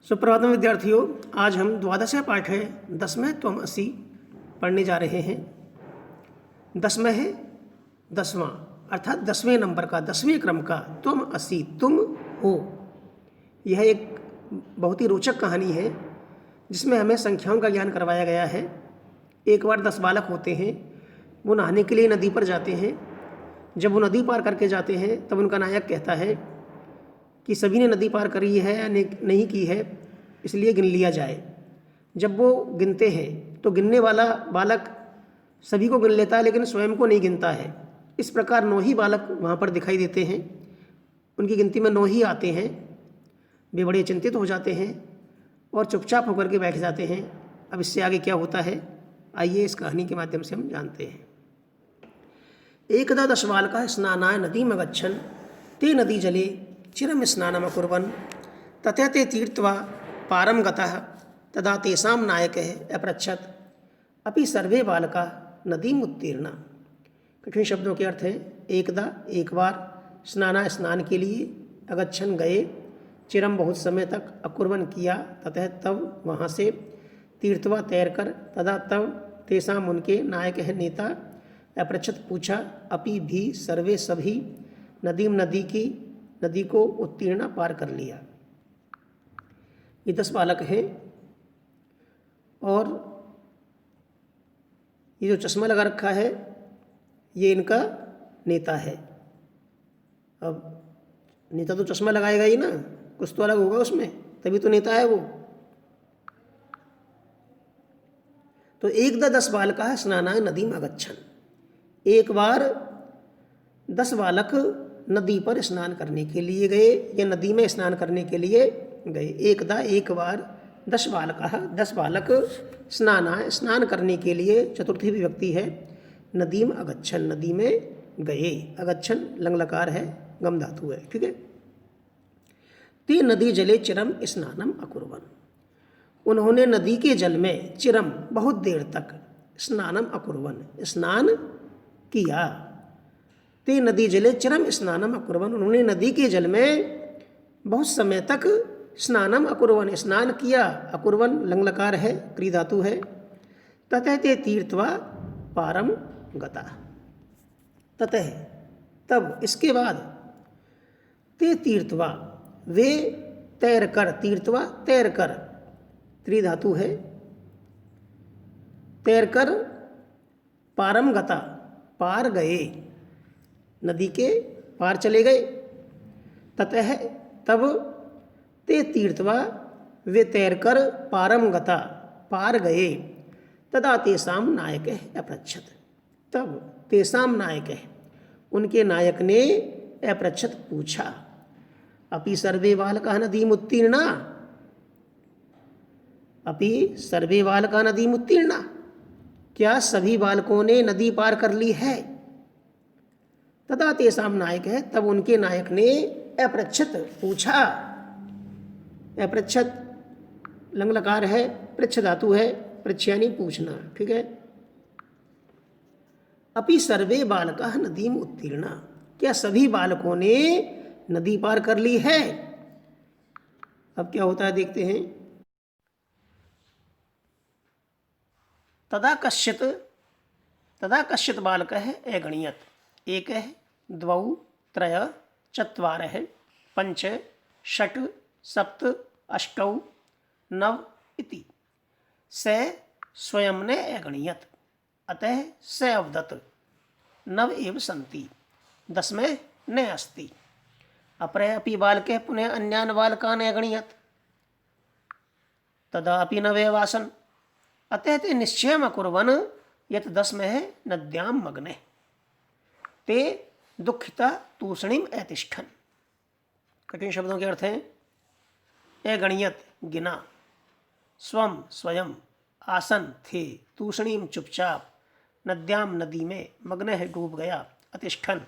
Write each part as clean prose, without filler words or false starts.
सुप्रभातम विद्यार्थियों, आज हम द्वादश पाठ है 10वें त्वम असि पढ़ने जा रहे हैं। 10वें है 10वां अर्थात 10वें नंबर का 10वें क्रम का त्वम असि तुम हो। यह एक बहुत ही रोचक कहानी है जिसमें हमें संख्याओं का ज्ञान करवाया गया है। एक बार 10 बालक होते हैं, वो नहाने के लिए नदी पर जाते हैं। जब वो नदी पार करके जाते हैं तब उनका नायक कहता है कि सभी ने नदी पार करी है या नहीं की है, इसलिए गिन लिया जाए। जब वो गिनते हैं तो गिनने वाला बालक सभी को गिन लेता है लेकिन स्वयं को नहीं गिनता है। इस प्रकार 9 ही बालक वहाँ पर दिखाई देते हैं। उनकी गिनती में 9 ही आते हैं। वे बड़े चिंतित हो जाते हैं और चुपचाप होकर के बैठ जाते हैं। अब इससे आगे क्या होता है, आइए इस कहानी के माध्यम से हम जानते हैं। एकदा 10 बालकाः स्नानाय नदीमगच्छन् ते नदी जले चिरं स्नानमकुर्वन् ततः ते तीर्त्वा पारं गतः तदा तेषां नायकः अपृच्छत् अपि सर्वे बालकाः नदीम् उत्तीर्णा। कठिन शब्दों के अर्थ हैं। एकदा एक बार, स्नाना स्नान के लिए, अगच्छन गए, चिरम बहुत समय तक, अकुर्वन किया, ततः तब वहाँ से, तीर्थवा तैर कर, तदा तब, तेषाम उनके, नायक है नेता, अपृच्छत पूछा, अपि भी सर्वे सभी, नदीम नदी को उत्तीर्ण पार कर लिया। ये 10 बालक हैं और ये जो चश्मा लगा रखा है ये इनका नेता है। अब नेता तो चश्मा लगाएगा ही ना, कुछ तो अलग होगा उसमें, तभी तो नेता है वो। तो एकदा 10 बालकाः स्नानाय नदीम अगच्छन्। एक बार 10 बालक नदी पर स्नान करने के लिए गए या नदी में स्नान करने के लिए गए। एकदा एक बार 10 बालक स्नान करने के लिए, चतुर्थी विभक्ति है, नदीम अगच्छन्, नदी में गए। अगच्छन् लंग लकार है, गम धातु है, ठीक है। ते नदी जले चिरम स्नानम अकुर्वन्। उन्होंने नदी के जल में चिरम बहुत देर तक, स्नानम अकुर्वन् स्नान किया। ते नदी जले चिरम स्नानम अकुर्वन्, उन्होंने नदी के जल में बहुत समय तक स्नानम अकुर्वन् स्नान किया। अकुर्वन् लंग लकार है, क्री धातु है। ततः ते तीर्थवा पारम गता। ततः तब, इसके बाद, ते तीर्थवा वे तैर कर, तीर्थवा तैर कर, त्रि धातु है, तैर कर, पारम गता पार गए, नदी के पार चले गए। ततः तब, ते तीर्थवा वे तैर कर, पारम गता पार गए, तदा तेषां नायकः अपृच्छत्। तब तेषां नायकः उनके नायक ने अपृच्छत् पूछा, अपि सर्वे बालकाः नदीम् उत्तीर्णा। अपि सर्वे बालकाः नदीम् उत्तीर्णा, क्या सभी बालकों ने नदी पार कर ली है। तदा तेषां नायकः, तब उनके नायक ने अपृच्छत् पूछा। अपृच्छत् लंग लकार है, पृच्छ धातु है, पृच्छ यानी पूछना, ठीक है। अपि सर्वे बालकाः नदीम उत्तीर्णा, क्या सभी बालकों ने नदी पार कर ली है। अब क्या होता है देखते हैं। तदा कश्चित् बालकः अगणयत्, एकः द्वौ त्रय चत्वारः पञ्च षट् सप्त अष्टौ नव इति। स स्वयं न अगणयत्, अतः स अवदत् नव एव सन्ति, 10 में न अस्ति। अपरे अपि बालके पुनः अन्यान् बालकान् अगणयत्, तदापि न एवासन्, अतः ते निश्चयम् अकुर्वन् यत् 10 में नद्यां मग्ने ते दुःखिता तूष्णीम् अतिष्ठन्। कठिन शब्दों के अर्थ हैं। अगणयत् गिना, स्वम स्वयं, आसन थे, तूष्णीम चुपचाप, नद्याम नदी में, मग्न है डूब गया, अतिष्ठन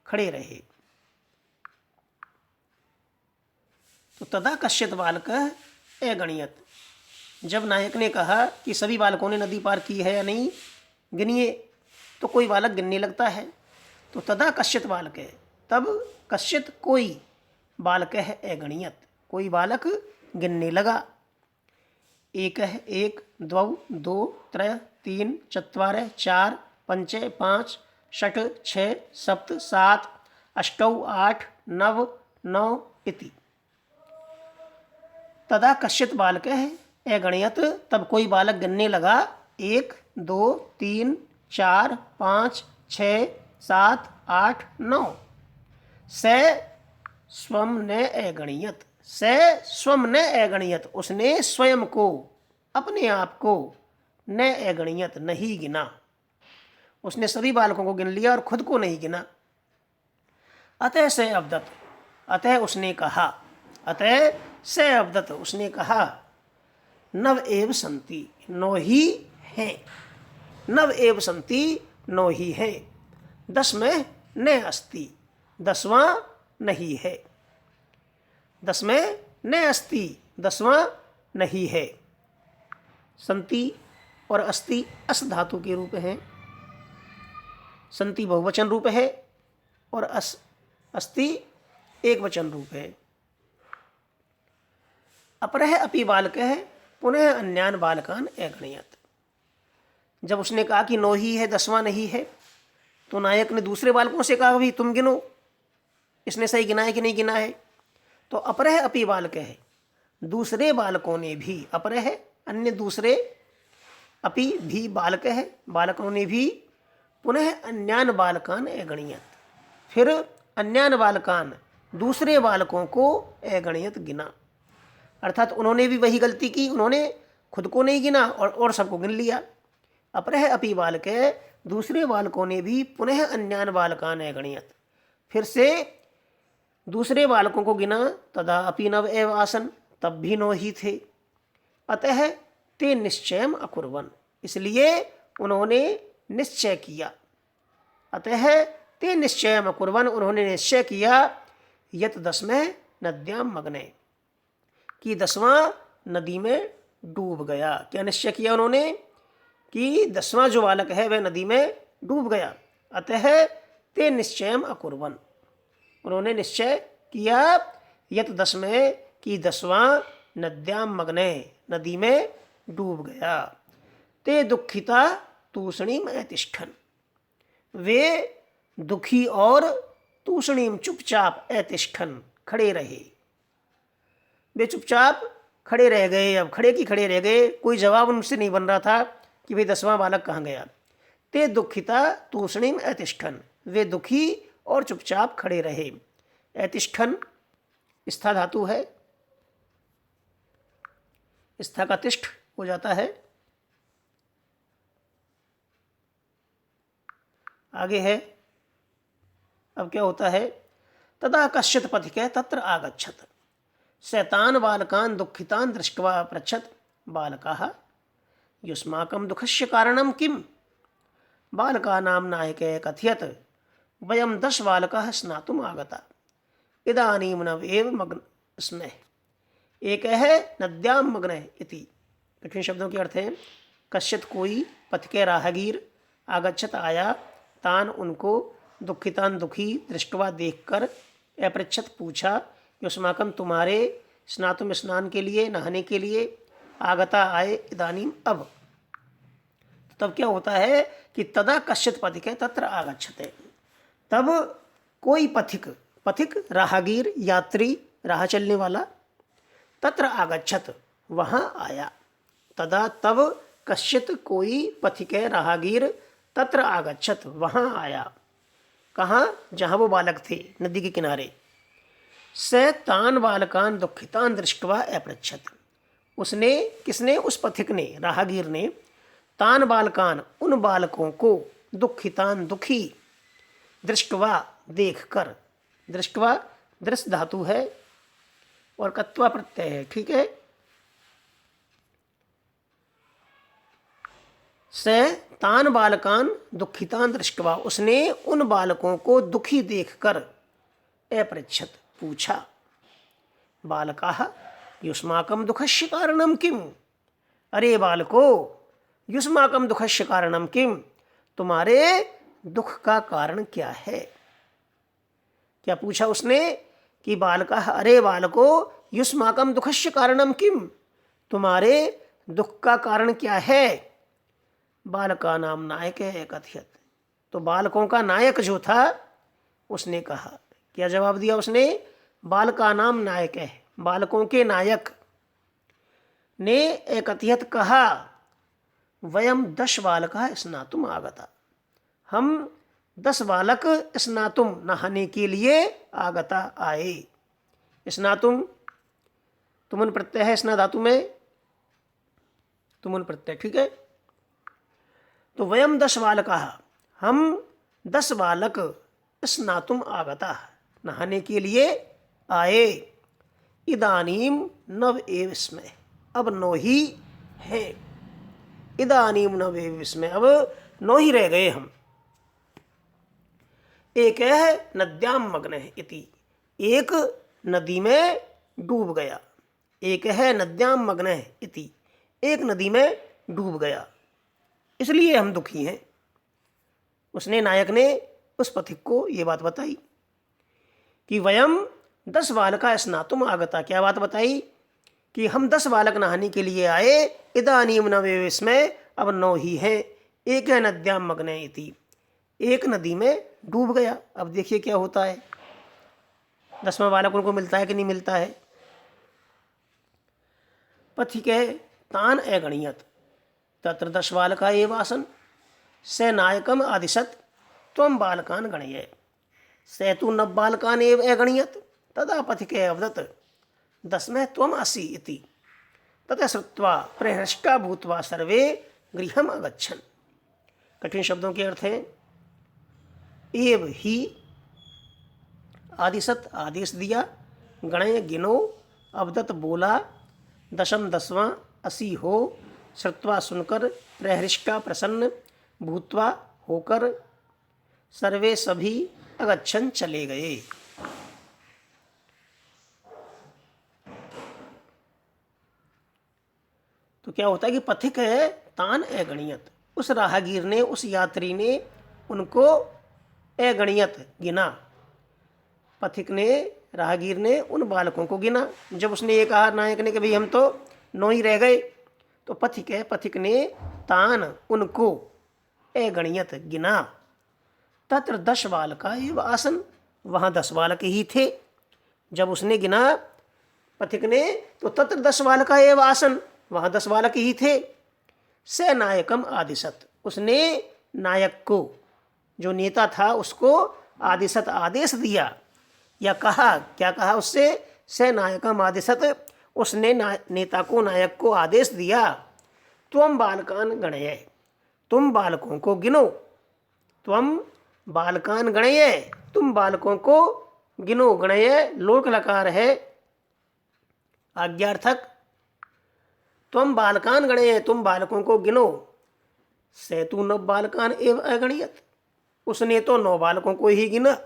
खड़े रहे। तो तदा कश्चित् बालकः अगणयत्, जब नायक ने कहा कि सभी बालकों ने नदी पार की है या नहीं गिनिए, तो कोई बालक गिनने लगता है। तो तदा कश्चित् बालकः, तब कश्चित् कोई, बालकः अगणयत् कोई बालक गिनने लगा। एक द्वौ दो त्रय तीन चत्वार चार पंच पाँच षट् छः सप्त सात अष्टौ आठ नव नौ इति। तदा कश्चित् बालकः अगणयत्, तब कोई बालक गिनने लगा। 1 2 3 4 5 6 7 8 9। स स्वम न अगणयत्, स स्वम न अगणयत्, उसने स्वयं को, अपने आप को, न अगणयत्, नहीं गिना। उसने सभी बालकों को गिन लिया और खुद को नहीं गिना। अतः स अवदत्, अतः उसने कहा, अतः स अवदत्, उसने कहा, नव एव सन्ति, नौ ही हैं। नव एव सन्ति, नौ ही हैं। 10 में न अस्ति, 10वां नहीं है। 10 में न अस्ति, 10वां नहीं है। संति और अस्ति अस धातु के रूप हैं। संति बहुवचन रूप है और अस्ति एक वचन रूप है। अपरः अपि बालकः पुनः अन्यान बालकान अगणयत्। जब उसने कहा कि 9 ही है, 10वां नहीं है, तो नायक ने दूसरे बालकों से कहा, भाई तुम गिनो, इसने सही गिना है कि नहीं गिना है। तो अपरः अपि बालकः, दूसरे बालकों ने भी, अपरः अन्य दूसरे, अपि भी बालक है, बालकों ने भी, पुनः अन्यान बालकान अगणयत्, फिर अन्यान बालकान, दूसरे बालकों को अगणयत् गिना। अर्थात उन्होंने भी वही गलती की, उन्होंने खुद को नहीं गिना और सबको गिन लिया। अपरः अपि बालक, दूसरे बालकों ने भी पुनः अन्यान बालकान अगणयत्, फिर से दूसरे बालकों को गिना। तदा अपि नव एव आसन, तब भी 9 ही थे। अतः ते निश्चयम् अकुर्वन्, इसलिए उन्होंने निश्चय किया। अतः ते निश्चयम् अकुर्वन्, उन्होंने निश्चय किया, यत् 10वें नद्याम मग्ने, कि 10वां नदी में डूब गया। क्या निश्चय किया उन्होंने? कि 10वां जो बालक है वह नदी में डूब गया। अतः ते निश्चयम् अकुर्वन्, उन्होंने निश्चय किया, यत् 10वें, कि 10वां नद्याम मग्ने, नदी में डूब गया। ते दुखिता तूषणीम अतिष्ठन्, वे दुखी और तूषणीम चुपचाप अतिष्ठन्, खड़े रहे। वे चुपचाप खड़े रह गए। अब खड़े की खड़े रह गए, कोई जवाब उनसे नहीं बन रहा था कि भाई 10वां बालक कहाँ गया। ते दुखिता तूषणीम अतिष्ठन्, वे दुखी और चुपचाप खड़े रहे। अतिष्ठन् स्था धातु है, स्था का तिष्ठ हो जाता है। आगे है, अब क्या होता है, तदा कश्चित् पथिकः तत्र आगच्छत्, शैतान बालकान दुखितान दृष्ट्वा पृच्छत्, बालकाः युष्माकं दुःखस्य कारणं किम्? बालकानां नायकः कथयत्, वयं 10 बालकाः स्नातुम् आगता, इदानीं नव एव मग्न स्मः, एकः नद्यां मग्नः इति। कठिन शब्दों के अर्थ हैं, कश्चित् कोई, पथिके राहगीर, आगच्छत आया, तान उनको, दुखितान दुखी, दृष्टवा देखकर, अपृच्छत पूछा, युष्माकम तुम्हारे, स्नातुम स्नान के लिए, नहाने के लिए, आगता आए, इदानीम अब। तब क्या होता है कि तदा कश्चित् पथिके तत्र आगच्छते, तब कोई पथिक, पथिक राहगीर, यात्री, राह चलने वाला, तत्र आगच्छत, वहाँ आया। तदा तब कश्चित् कोई, पथिके राहगीर, तत्र आगच्छत, वहाँ आया। कहाँ? जहाँ वो बालक थे, नदी के किनारे। स तान बालकान दुखितान दृष्ट्वा अपृच्छत, उसने, किसने? उस पथिक ने, राहगीर ने, तान बालकान, उन बालकों को, दुखितान दुखी, दृष्ट्वा देखकर, दृष्ट्वा दृश्य धातु है और कत्वा प्रत्यय है, ठीक है। स तान बालकान दुखितान दृष्ट्वा, उसने उन बालकों को दुखी देखकर, अपृच्छत पूछा, बालकाः युष्माकं दुःखस्य कारणं किम्? अरे बालको, युष्माकं दुःखस्य कारणं किम्? तुम्हारे दुख का कारण क्या है? क्या पूछा उसने? कि बालकाः, अरे बालको, युष्माकं दुःखस्य कारणं किम, तुम्हारे दुख का कारण क्या है। बालकानां नायकः कथयत्, तो बालकों का नायक जो था उसने कहा, क्या जवाब दिया उसने, बालकानां नायकः, बालकों के नायक ने एकथयत कहा, वयम 10 बालकाः स्नातुम आगता, हम 10 बालक स्नातुम नहाने के लिए आगता आए। स्नातुम तुमुन प्रत्यय है, स्ना धातु में तुमुन प्रत्यय, ठीक है। तो वयम 10 बालकाः, हम 10 बालक स्नातुम आगता, नहाने के लिए आए। इदानीम नव एव स्मः, अब 9 ही है। इदानीम नव एव स्मः, अब 9 ही रह गए हम। एक है नद्याम मग्न है इति, एक नदी में डूब गया। एक है नद्याम मग्न है इति, एक नदी में डूब गया, इसलिए हम दुखी हैं। उसने, नायक ने उस पथिक को ये बात बताई कि वयम 10 बालका स्नातुम आगता, क्या बात बताई कि हम 10 बालक नहाने के लिए आए। इदानीम नवे इसमें, अब 9 ही है। एक है नद्याम मग्न इति, एक नदी में डूब गया। अब देखिए क्या होता है, 10वां बालक उनको मिलता है कि नहीं मिलता है। पथिक है तान अगणियत तत्र 10 बालका एव आसन, स नायकम आदिशत त्वं बालकान गणय, स तु 9 बालकान एव अगणियत, तदा पथिक अवदत् 10वें त्वम् असि इति, ततः श्रुत्वा प्रहृष्टा भूत्वा सर्वे गृहम् अगच्छन्। कठिन शब्दों के अर्थ हैं, एव ही आदिशत आदेश दिया, गणय गिनो, अवदत बोला, 10 10वां, 80 हो, श्रुत्वा सुनकर, प्रहृष्टा प्रसन्न, भूत्वा होकर, सर्वे सभी, अगच्छन् चले गए। तो क्या होता है कि पथिक है तान अगणियत, उस राहगीर ने, उस यात्री ने उनको अगणियत गिना। पथिक ने, राहगीर ने उन बालकों को गिना। जब उसने ये कहा नायक ने कि भाई हम तो 9 ही रह गए, तो पथिक है, पथिक ने तान उनको अगणियत गिना। तत्र 10 बालका एव आसन, वहाँ 10 बालक ही थे। जब उसने गिना पथिक ने, तो तत्र 10 बालका एव आसन, वहाँ 10 बालक ही थे। स नायकम आदिशत, उसने नायक को, जो नेता था उसको आदिशत आदेश दिया, या कहा, क्या कहा उससे, स नायकम आदिशत, उसने नेता को, नायक को आदेश दिया, त्वम बालकान गणय, तुम बालकों को गिनो। त्वम बालकान गणय, तुम बालकों को गिनो। गणय लोक लकार है आज्ञार्थक, त्वम बालकान गणय, तुम बालकों को गिनो। सेतु 9 बालकान एव अगणियत, उसने तो 9 बालकों को ही गिना,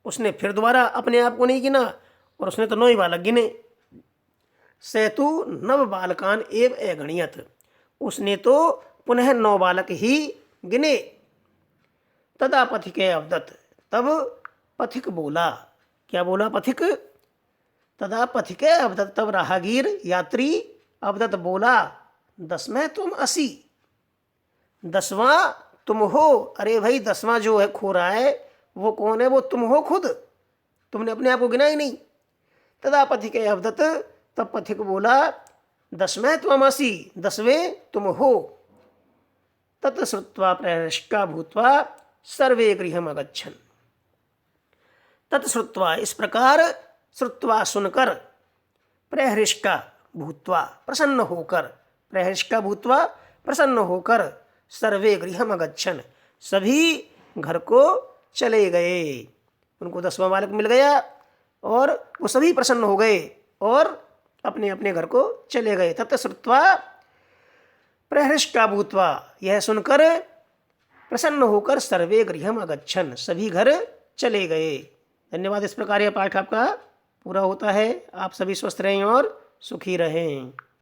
उसने फिर दोबारा अपने आप को नहीं गिना, और उसने तो 9 ही बालक गिने। सेतु 9 बालकान एव अगणियत, उसने तो पुनः 9 बालक ही गिने। तदा पथिक अवदत, तब पथिक बोला, क्या बोला पथिक, तदा पथिक अवदत, तब राहगीर यात्री अवदत बोला, 10वें तुम असि, 10वां तुम हो। अरे भाई 10वां जो है खो रहा है वो कौन है, वो तुम हो खुद, तुमने अपने आप को गिना ही नहीं। तदा पथिक अवदत, तब पथिक बोला, 10वें तुम असि, 10वें तुम हो। तत् श्रुत्वा प्रहृष्टा भूत्वा सर्वे गृहम् अगच्छन्। तत् श्रुत्वा, इस प्रकार, श्रुत्वा सुनकर, प्रहृष्टा भूत्वा प्रसन्न होकर, प्रहृष्टा भूत्वा प्रसन्न होकर, सर्वे गृहम् अगच्छन्, सभी घर को चले गए। उनको 10वां बालक मिल गया और वो सभी प्रसन्न हो गए और अपने अपने घर को चले गए। तत् श्रुत्वा प्रहृष्टा भूत्वा, यह सुनकर, प्रसन्न होकर, सर्वे गृहम् अगच्छन्, सभी घर चले गए। धन्यवाद। इस प्रकार यह पाठ आपका पूरा होता है। आप सभी स्वस्थ रहें और सुखी रहें।